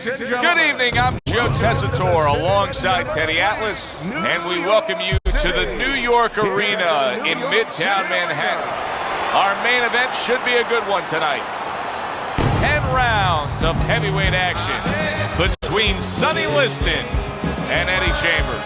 Ladies and gentlemen. Good evening, I'm Joe Tessitore alongside Teddy Atlas, and we welcome you to the New York Arena in Midtown Manhattan. Our main event should be a good one tonight. 10 rounds of heavyweight action between Sonny Liston and Eddie Chambers.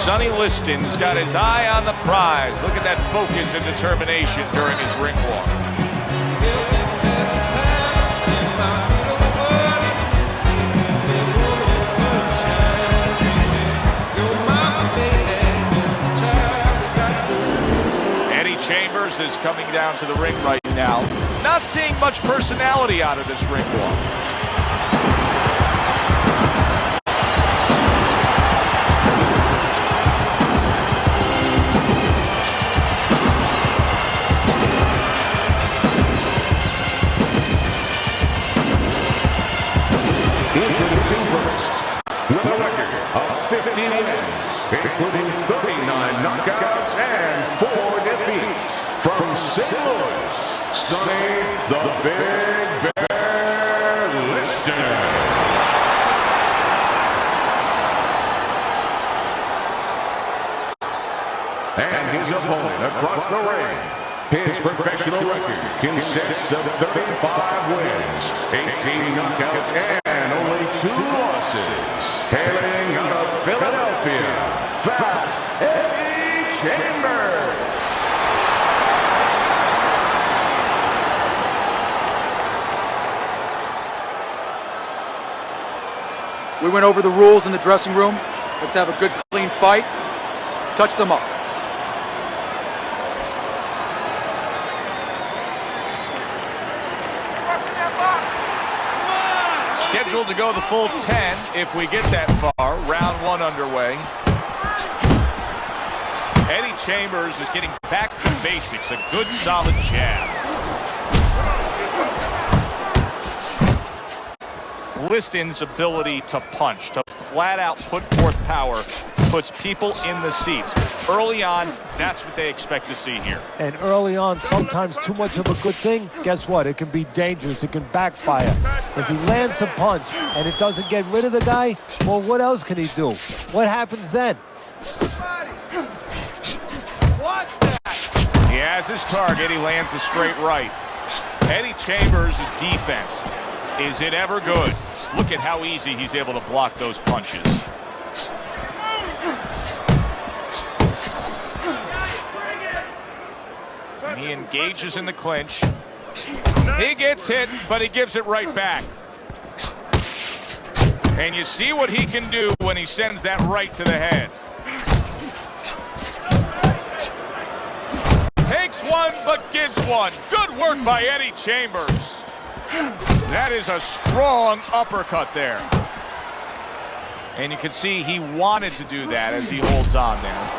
Sonny Liston's got his eye on the prize. Look at that focus and determination during his ring walk. Eddie Chambers is coming down to the ring right now. Not seeing much personality out of this ring walk. Introducing first, with a record of 50 wins, including 39 knockouts and 4 defeats, from St. Louis, Sonny the Big Bear Liston. And his opponent across the ring. His professional record consists of 35 wins, 18 knockouts, and only 2 losses. Hailing out of Philadelphia, Fast Eddie Chambers. We went over the rules in the dressing room. Let's have a good, clean fight. Touch them up. Scheduled to go the full 10 if we get that far. Round 1 underway. Eddie Chambers is getting back to basics. A good, solid jab. Liston's ability to punch, to flat out put forth power, puts people in the seats. Early on, that's what they expect to see here. And early on, sometimes too much of a good thing, guess what? It can be dangerous. It can backfire. If he lands a punch and it doesn't get rid of the guy, well, what else can he do? What happens then? Watch that! He has his target. He lands a straight right. Eddie Chambers' defense, is it ever good? Look at how easy he's able to block those punches. And he engages in the clinch. He gets hit, but he gives it right back. And you see what he can do when he sends that right to the head. Takes one, but gives one. Good work by Eddie Chambers. That is a strong uppercut there. And you can see he wanted to do that as he holds on there.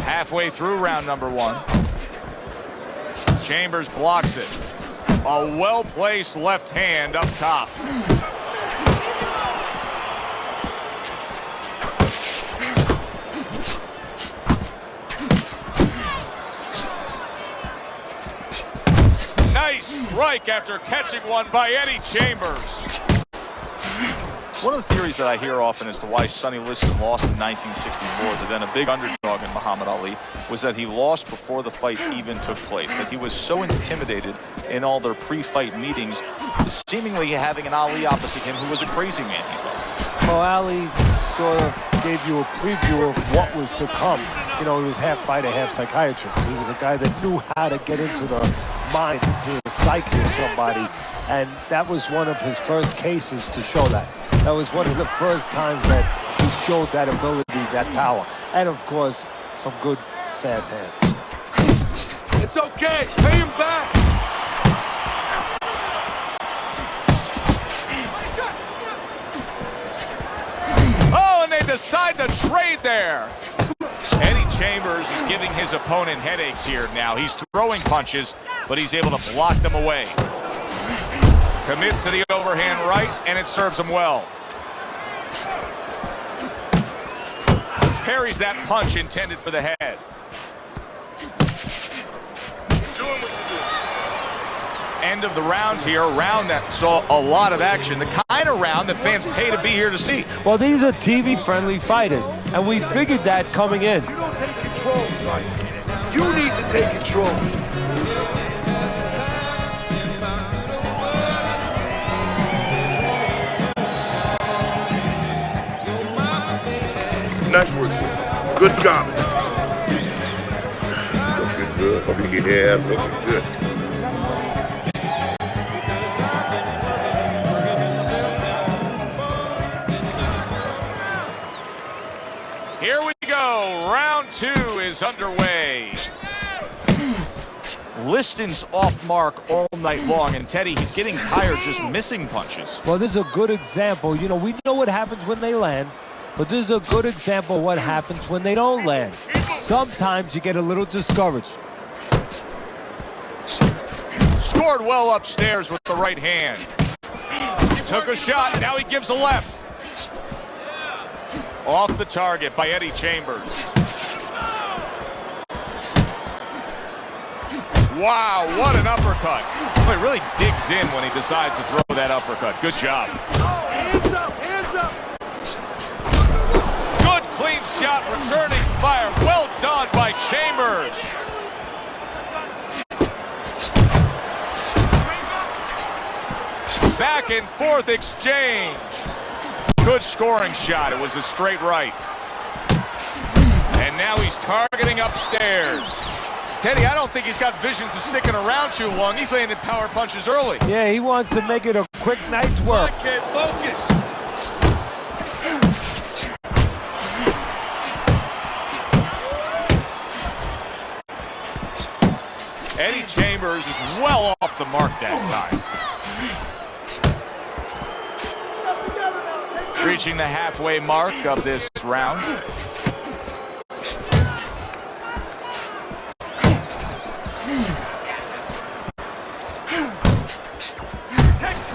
Halfway through round number 1. Chambers blocks it. A well-placed left hand up top. Nice strike after catching one by Eddie Chambers. One of the theories that I hear often as to why Sonny Liston lost in 1964 to then a big underdog in Muhammad Ali was that he lost before the fight even took place. That he was so intimidated in all their pre-fight meetings, seemingly having an Ali opposite him who was a crazy man, he thought. Well, Ali sort of gave you a preview of what was to come. You know, he was half fighter, half psychiatrist. He was a guy that knew how to get into the mind, into the psyche of somebody. And that was one of his first cases to show that. That was one of the first times that he showed that ability, that power. And, of course, some good, fast hands. It's okay. Pay him back. Oh, and they decide to trade there. Eddie Chambers is giving his opponent headaches here now. He's throwing punches, but he's able to block them away. Commits to the overhand right, and it serves him well. Parries that punch intended for the head. end of the round here, a round that saw a lot of action, the kind of round that fans pay to be here to see. Well, these are TV-friendly fighters, and we figured that coming in. You don't take control, son. You need to take control. Nice work. Good job. Looking good. Yeah, looking good. Here we go. Round 2 is underway. Liston's off mark all night long, and Teddy, he's getting tired just missing punches. Well, this is a good example. You know, we know what happens when they land, but this is a good example of what happens when they don't land. Sometimes you get a little discouraged. Scored well upstairs with the right hand. He took a shot, now he gives a left. Off the target by Eddie Chambers. Wow, what an uppercut. Well, he really digs in when he decides to throw that uppercut. Good job. Hands up, hands up. Good clean shot, returning fire. Well done by Chambers. Back and forth exchange. Good scoring shot. It was a straight right. And now he's targeting upstairs. Teddy, I don't think he's got visions of sticking around too long. He's landing power punches early. Yeah, he wants to make it a quick night's work. Come on, kid, focus. Eddie Chambers is well off the mark that time. Reaching the halfway mark of this round.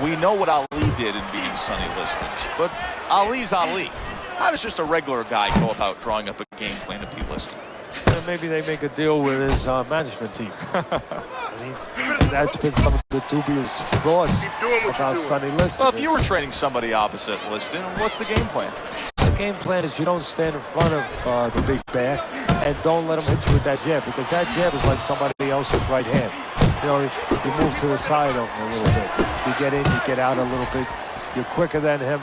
We know what Ali did in beating Sonny Liston, but Ali's Ali. How does just a regular guy go about drawing up a game plan to beat Liston? Maybe they make a deal with his management team. I mean, that's been some of the dubious thoughts about Sonny Liston. Well, if you were training somebody opposite Liston, what's the game plan? The game plan is you don't stand in front of the big bear and don't let him hit you with that jab, because that jab is like somebody else's right hand. You know, you move to the side of him a little bit. You get in, you get out a little bit. You're quicker than him,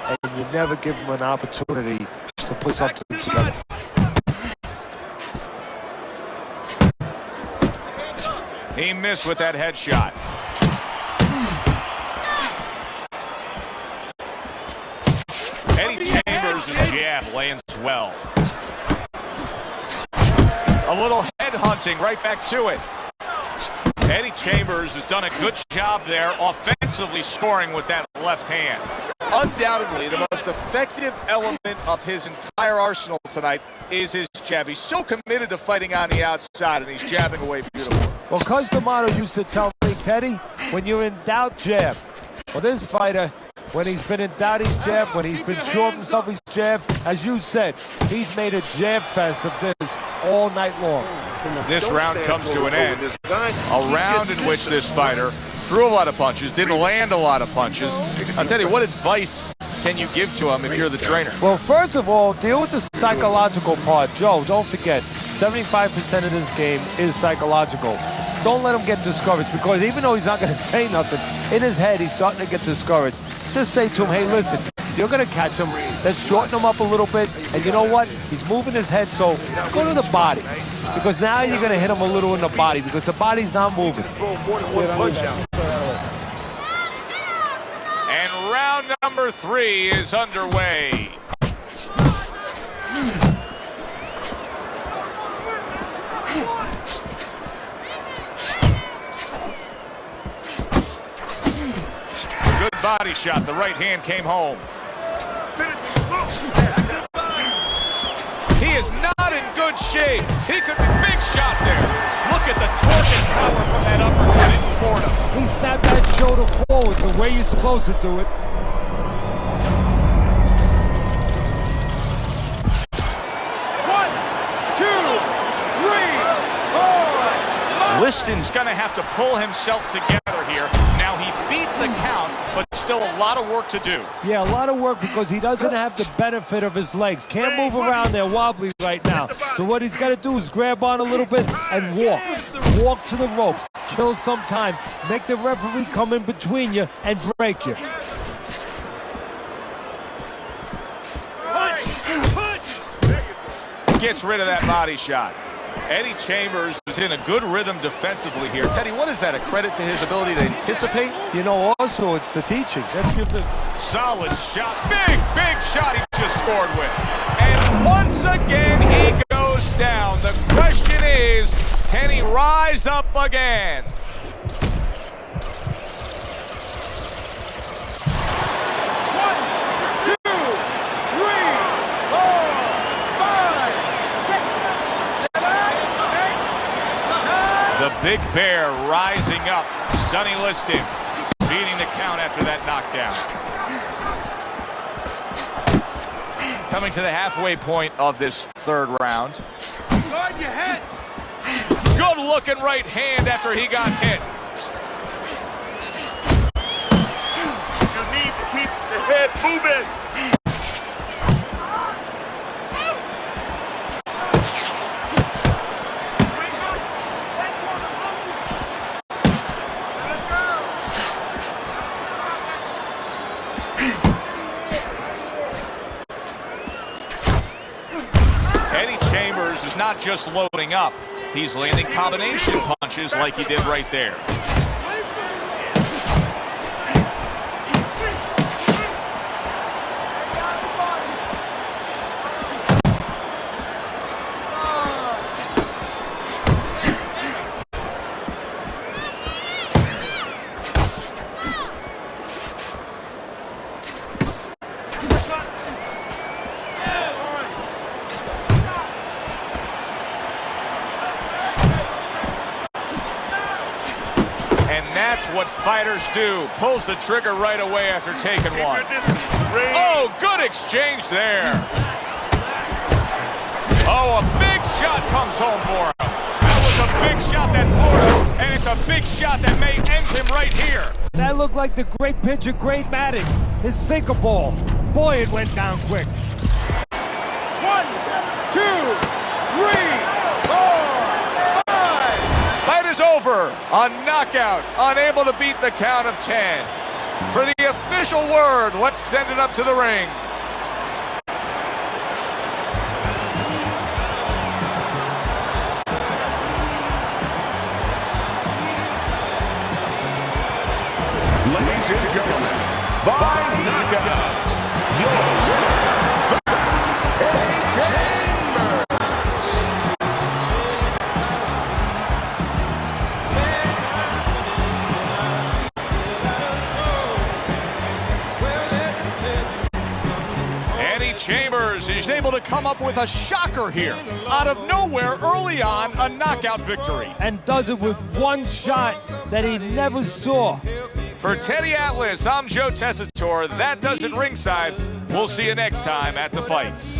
and you never give him an opportunity to put something together. He missed with that headshot. Eddie Chambers' jab lands well. A little head hunting, right back to it. Eddie Chambers has done a good job there offensively scoring with that left hand. Undoubtedly, the most effective element of his entire arsenal tonight is his jab. He's so committed to fighting on the outside, and he's jabbing away beautifully. Well, Cus D'Amato used to tell me, Teddy, when you're in doubt, jab. Well, this fighter, when he's been in doubt, he's jabbed. When he's been sure of himself, he's jabbed. As you said, he's made a jab fest of this all night long. This round comes to an end. A round in which this fighter threw a lot of punches, didn't land a lot of punches. I'll tell you, what advice can you give to him if you're the trainer? Well, first of all, deal with the psychological part. Joe, don't forget, 75% of this game is psychological. Don't let him get discouraged, because even though he's not going to say nothing, in his head he's starting to get discouraged. Just say to him, hey, listen, you're going to catch him. Let's shorten him up a little bit. And you know what? He's moving his head, so go to the body. Because now you're going to hit him a little in the body, because the body's not moving. Throw more than one punch out. And round number 3 is underway. Good body shot. The right hand came home. He is not in good shape. He could be big shot there. Look at the torque and power from that uppercut in Florida. He snapped that shoulder forward the way you're supposed to do it. Liston's going to have to pull himself together here. Now he beat the count, but still a lot of work to do. Yeah, a lot of work because he doesn't have the benefit of his legs. Can't move around there wobbly right now. So what he's got to do is grab on a little bit and walk. Walk to the ropes. Kill some time. Make the referee come in between you and break you. Gets rid of that body shot. Eddie Chambers is in a good rhythm defensively here. Teddy, what is that, a credit to his ability to anticipate? You know, also it's the teachings. Let's give the... Solid shot. Big shot he just scored with. And once again, he goes down. The question is, can he rise up again? The Big Bear rising up. Sonny Liston beating the count after that knockdown. Coming to the halfway point of this third round. Guard your head. Good looking right hand after he got hit. You need to keep the head moving. Eddie Chambers is not just loading up, he's landing combination punches like he did right there. And that's what fighters do. Pulls the trigger right away after taking one. Oh, good exchange there. Oh, a big shot comes home for him. That was a big shot that floored him, and it's a big shot that may end him right here. That looked like the great pitcher, Great Maddox. His sinker ball. Boy, it went down quick. 1, 2, 3, 4, 5. Fight is over. A knockout. Unable to beat the count of 10. For the official word, let's send it up to the ring. Ladies and gentlemen, by knockout, your winner, first, Eddie Chambers. Eddie Chambers is able to come up with a shocker here. Out of nowhere, early on, a knockout victory. And does it with one shot that he never saw. For Teddy Atlas, I'm Joe Tessitore. That does it ringside. We'll see you next time at the fights.